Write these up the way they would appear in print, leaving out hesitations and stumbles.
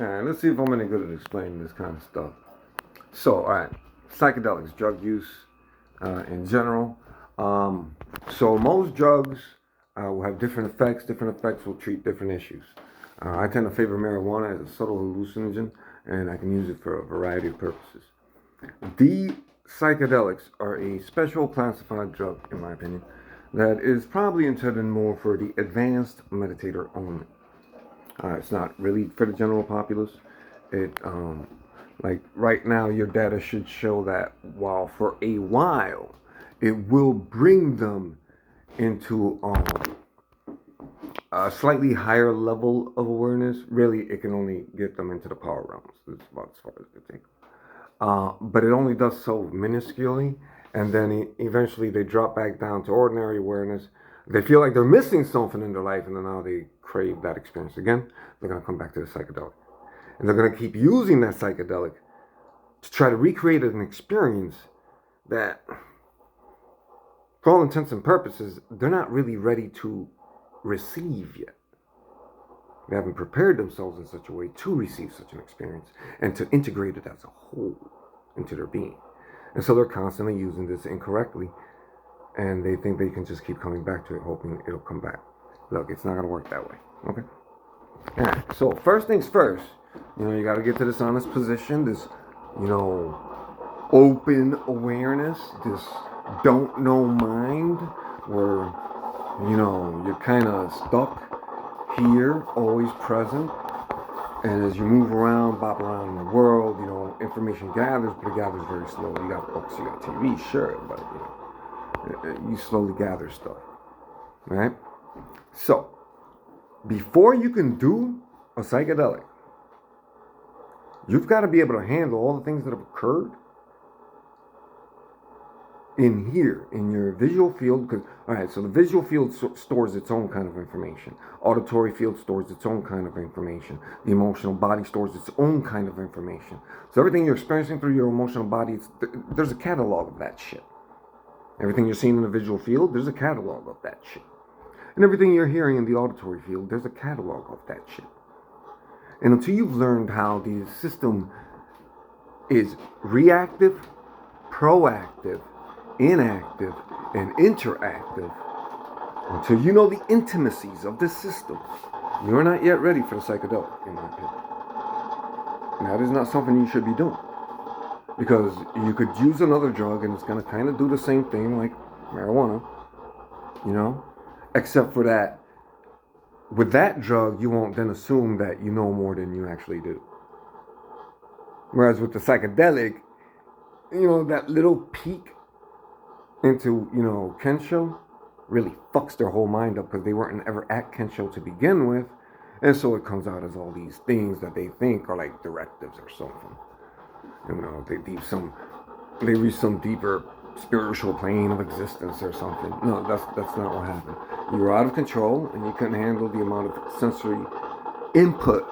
All right, let's see if I'm any good at explaining this kind of stuff. So, all right, psychedelics, drug use in general. So, most drugs will have different effects. Different effects will treat different issues. I tend to favor marijuana as a subtle hallucinogen, and I can use it for a variety of purposes. The psychedelics are a special classified drug, in my opinion, that is probably intended more for the advanced meditator only. It's not really for the general populace. It like right now, your data should show that while for a while it will bring them into a slightly higher level of awareness. Really, it can only get them into the power realms. That's about as far as they take. But it only does so minusculely, and then eventually they drop back down to ordinary awareness. They feel like they're missing something in their life, and then now they crave that experience again. They're going to come back to the psychedelic. And they're going to keep using that psychedelic to try to recreate an experience that, for all intents and purposes, they're not really ready to receive yet. They haven't prepared themselves in such a way to receive such an experience and to integrate it as a whole into their being. And so they're constantly using this incorrectly, and they think they can just keep coming back to it, hoping it'll come back. Look, it's not going to work that way. Okay? All right. So first things first, you got to get to this honest position, this, open awareness, this don't know mind, where, you're kind of stuck here, always present. And as you move around, bop around in the world, information gathers, but it gathers very slowly. You got books, you got TV, sure, but you slowly gather stuff, right? So, before you can do a psychedelic, you've got to be able to handle all the things that have occurred in here, in your visual field, because, all right, so the visual field stores its own kind of information. Auditory field stores its own kind of information. The emotional body stores its own kind of information. So everything you're experiencing through your emotional body, there's a catalog of that shit. Everything you're seeing in the visual field, there's a catalog of that shit. And everything you're hearing in the auditory field, there's a catalog of that shit. And until you've learned how the system is reactive, proactive, inactive, and interactive, until you know the intimacies of this system, you're not yet ready for the psychedelic, in my opinion. And that is not something you should be doing. Because you could use another drug and it's going to kind of do the same thing like marijuana, except for that with that drug, you won't then assume that you know more than you actually do. Whereas with the psychedelic, that little peek into, Kensho really fucks their whole mind up because they weren't ever at Kensho to begin with. And so it comes out as all these things that they think are like directives or something. They reach some deeper spiritual plane of existence or something. No, that's not what happened. You were out of control and you couldn't handle the amount of sensory input,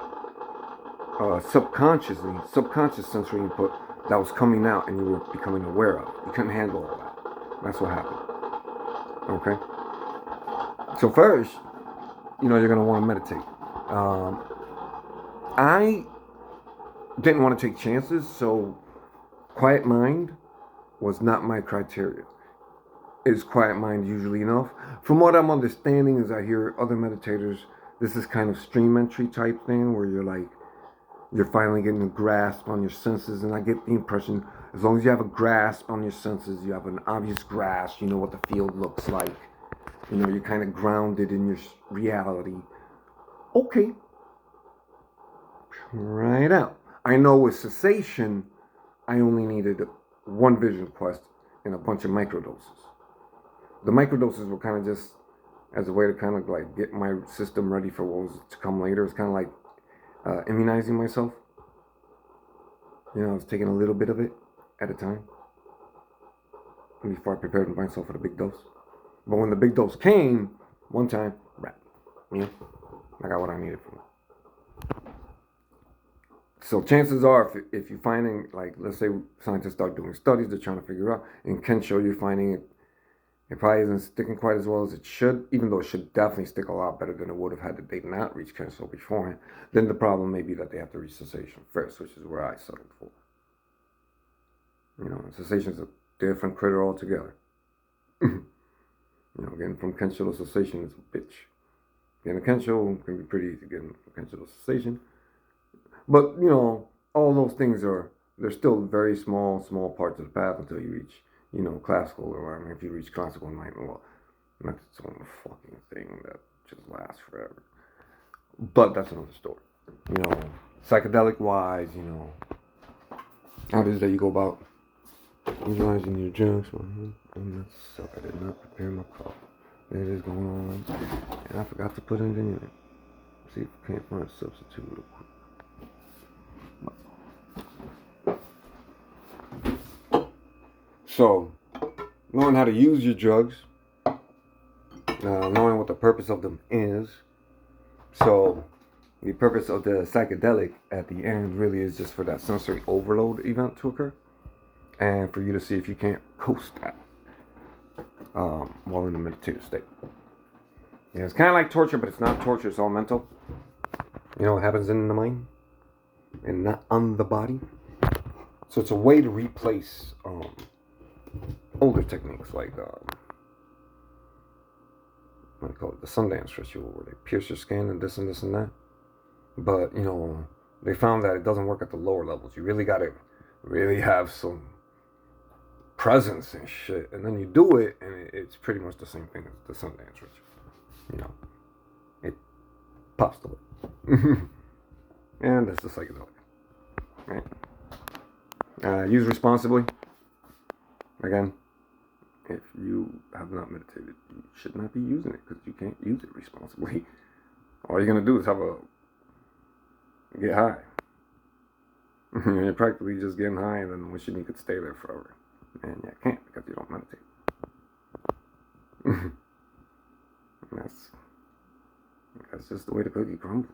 subconscious sensory input that was coming out and you were becoming aware of. You couldn't handle all that. That's what happened. Okay? So first, you're going to want to meditate. I didn't want to take chances, so quiet mind was not my criteria. Is quiet mind usually enough? From what I'm understanding, as I hear other meditators, this is kind of stream entry type thing where you're finally getting a grasp on your senses, and I get the impression as long as you have a grasp on your senses, you have an obvious grasp, you know what the field looks like, you're kind of grounded in your reality. Okay, try it out. I know with cessation, I only needed one vision quest and a bunch of microdoses. The microdoses were kind of just as a way to kind of like get my system ready for what was to come later. It's kind of like immunizing myself. I was taking a little bit of it at a time before I prepared myself for the big dose. But when the big dose came, one time, I got what I needed from it. So chances are, if you're finding, like, let's say scientists start doing studies, they're trying to figure out, in Kensho, you're finding it It probably isn't sticking quite as well as it should, even though it should definitely stick a lot better than it would have had they not reached console beforehand. Then the problem may be that they have to reach cessation first, which is where I settled for. You know, cessation's a different critter altogether. You know, getting from Kenshiro to cessation is a bitch. Getting a Kenshiro can be pretty easy. Getting from Kenshiro to cessation, but you know, all those things they're still very small parts of the path until you reach, you know, classical. Or I mean, if you reach classical enlightenment, well, that's its own fucking thing that just lasts forever. But that's another story. You know, psychedelic wise, you know, how it is that you go about utilizing your drugs. And that suck. I did not prepare my coffee. There it is going on, and I forgot to put it in it. See if I can't find a substitute real quick. So, knowing how to use your drugs, knowing what the purpose of them is. So, the purpose of the psychedelic at the end really is just for that sensory overload event to occur, and for you to see if you can't coast that while in a meditative state. Yeah, it's kind of like torture, but it's not torture. It's all mental. You know, it happens in the mind and not on the body. So it's a way to replace older techniques like what do you call it, the Sundance ritual, where they pierce your skin and this and this and that. But you know, they found that it doesn't work at the lower levels. You really gotta really have some presence and shit, and then you do it, and it's pretty much the same thing as the Sundance ritual. You know, it pops the lid. And that's the psychedelic, right? Use responsibly. Again, if you have not meditated, you should not be using it because you can't use it responsibly. All you're gonna do is get high. You're practically just getting high, and then wishing you could stay there forever. And you can't because you don't meditate. That's just the way the cookie crumbles.